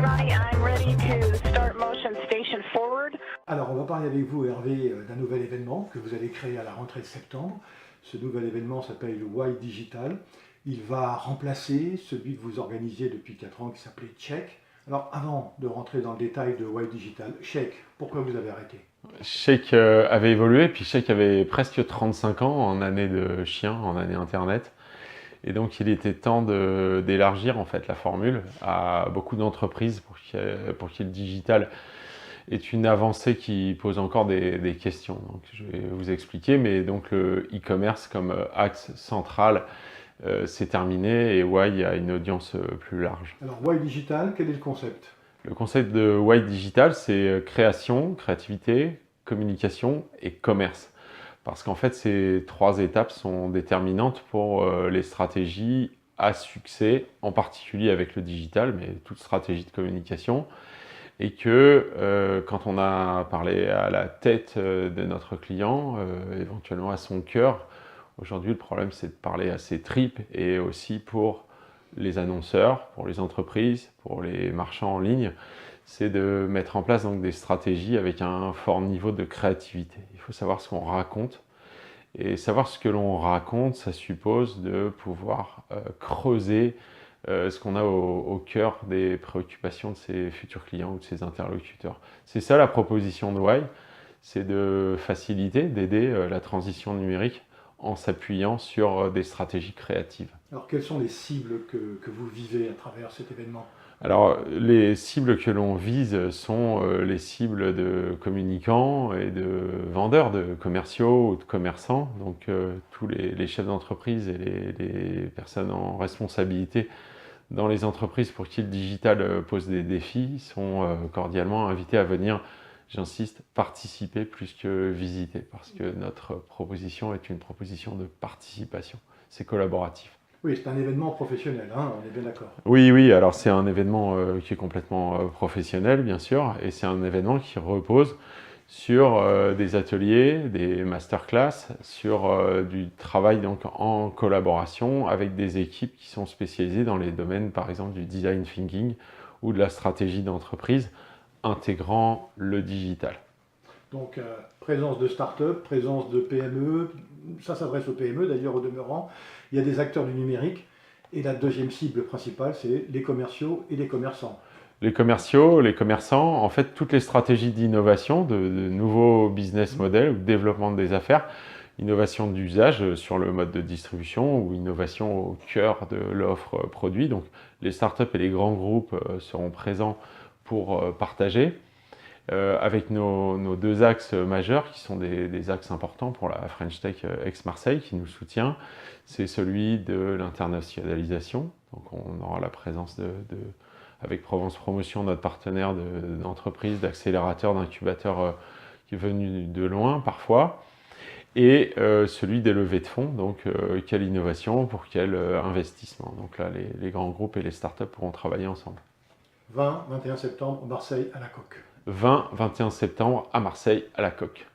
Ronnie, I'm ready to start motion station forward. Alors, on va parler avec vous, Hervé, d'un nouvel événement que vous allez créer à la rentrée de septembre. Ce nouvel événement s'appelle le Y Digital. Il va remplacer celui que vous organisiez depuis 4 ans qui s'appelait Check. Alors, avant de rentrer dans le détail de Y Digital, Check, pourquoi vous avez arrêté? Check avait évolué, puis Check avait presque 35 ans en année de chien, en année Internet. Et donc, il était temps d'élargir en fait la formule à beaucoup d'entreprises pour qu'il le digital est une avancée qui pose encore des questions. Donc, je vais vous expliquer, mais donc le e-commerce comme axe central, c'est terminé et Y a une audience plus large. Alors, Y Digital, quel est le concept? Le concept de Y Digital, c'est création, créativité, communication et commerce. Parce qu'en fait, ces 3 étapes sont déterminantes pour les stratégies à succès, en particulier avec le digital, mais toute stratégie de communication. Et que quand on a parlé à la tête de notre client, éventuellement à son cœur, aujourd'hui le problème c'est de parler à ses tripes et aussi pour les annonceurs, pour les entreprises, pour les marchands en ligne, c'est de mettre en place donc des stratégies avec un fort niveau de créativité. Il faut savoir ce qu'on raconte. Et savoir ce que l'on raconte, ça suppose de pouvoir creuser ce qu'on a au cœur des préoccupations de ses futurs clients ou de ses interlocuteurs. C'est ça la proposition de Y, c'est de faciliter, d'aider la transition numérique en s'appuyant sur des stratégies créatives. Alors, quelles sont les cibles que vous vivez à travers cet événement? Alors, les cibles que l'on vise sont les cibles de communicants et de vendeurs, de commerciaux ou de commerçants. Donc, tous les chefs d'entreprise et les personnes en responsabilité dans les entreprises pour qui le digital pose des défis sont cordialement invités à venir, j'insiste, participer plus que visiter, parce que notre proposition est une proposition de participation. C'est collaboratif. Oui, c'est un événement professionnel, hein, on est bien d'accord. Oui, alors c'est un événement qui est complètement professionnel, bien sûr, et c'est un événement qui repose sur des ateliers, des masterclass, sur du travail donc en collaboration avec des équipes qui sont spécialisées dans les domaines, par exemple, du design thinking ou de la stratégie d'entreprise, intégrant le digital. Donc, présence de start-up, présence de PME, ça s'adresse aux PME d'ailleurs au demeurant. Il y a des acteurs du numérique et la deuxième cible principale, c'est les commerciaux et les commerçants. Les commerciaux, les commerçants, en fait, toutes les stratégies d'innovation, de nouveaux business models ou de développement des affaires, innovation d'usage sur le mode de distribution ou innovation au cœur de l'offre produit. Donc, les startups et les grands groupes seront présents pour partager. Avec nos 2 axes majeurs qui sont des axes importants pour la French Tech ex-Marseille qui nous soutient, c'est celui de l'internationalisation. Donc on aura la présence avec Provence Promotion, notre partenaire d'entreprise, d'accélérateur, d'incubateur qui est venu de loin parfois, et celui des levées de fonds, donc quelle innovation pour quel investissement. Donc là, les grands groupes et les startups pourront travailler ensemble. 20-21 septembre, Marseille à la Coque. 20-21 septembre à Marseille à la Coque.